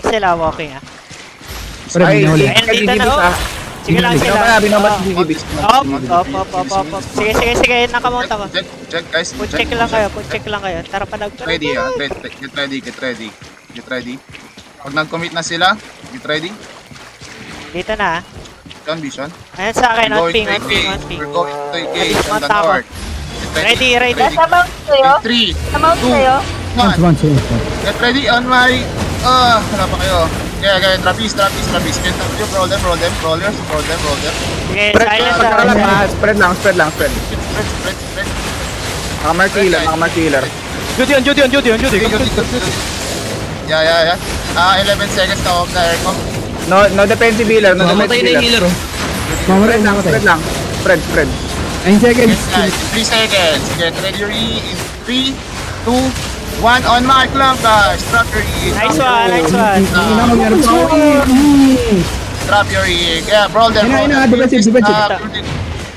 Sila walking ah. Pre, binahuli. Ayun, dito na oh. Sige lang sila. Binabat si Gibis. Op. Sige, nakamount ako. Check guys. Put check lang kayo. Tara pa nag. Ready ah. Get ready. Pag nag-commit na sila, get ready. Dito na. Vision. Ayun sa akin, on ping. We're going to engage on the north. Ready. Namount kayo? 3, Namount kayo? 1. Get ready on my... wala pa kayo. Kaya, trapeze. Get roll them. Roll them. Sige, silence Spread lang. Spread. Nakamark killer. Judy. Yeah. 11 seconds na off na aircom. No defensive healer. Mamatay na yung healer oh. Spread lang. Spread. 9 seconds. Guys, 3 seconds. Get ready in 3, 2, 1. On mark lang guys. Drop your E. Nice one. Drop your E. Yeah, roll them. Defensive.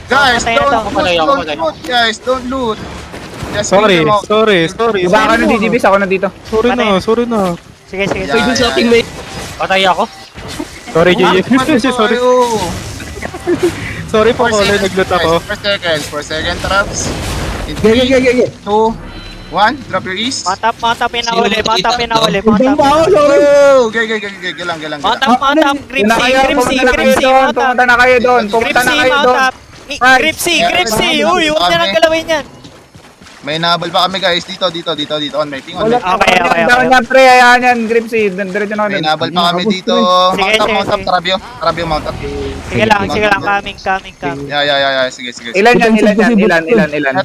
Guys, Patay na to. don't loot. Guys, don't loot. Just Sorry. Baka ka ng DDBs, ako nandito. Sorry na. Sige. Yeah. Pwede sa ating may... Patay ako. Sorry, JJ. Sorry po, Colin. Nag-loot ako. 4 seconds, traps. In Gege. 2, 1, drop your east. Mount up, pinahuli. Oh, okay, galang. Mount up, Gripsy, mount up. Pumunta na kayo doon. Gripsy, uy, huwag niya nang galawin yan. May nahabol pa kami guys, dito, on my ping, on my ping. Okay. Down yan, pre, ayan yan, Gripsy. Diretso na May kami. nahabol pa kami dito. Sige. Mount up, Trabio, mount up. Sige lang, coming. Yeah, sige. Ilan. Ito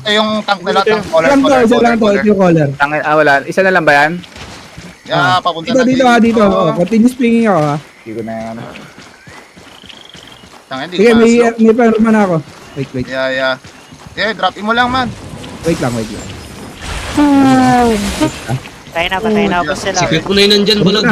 yung tank nila, tank Isa lang to, ito yung caller. Wala. Isa na lang ba yan? Yeah, papunta Dito. Continuous pinging ako ha. Hindi ko na yan. Sige, may pa-roman ako. Wait. Yeah. Yeah, drop mo lang man. Wait lang. Patay na, boss sila. Secret mo na yun nandyan, bulag.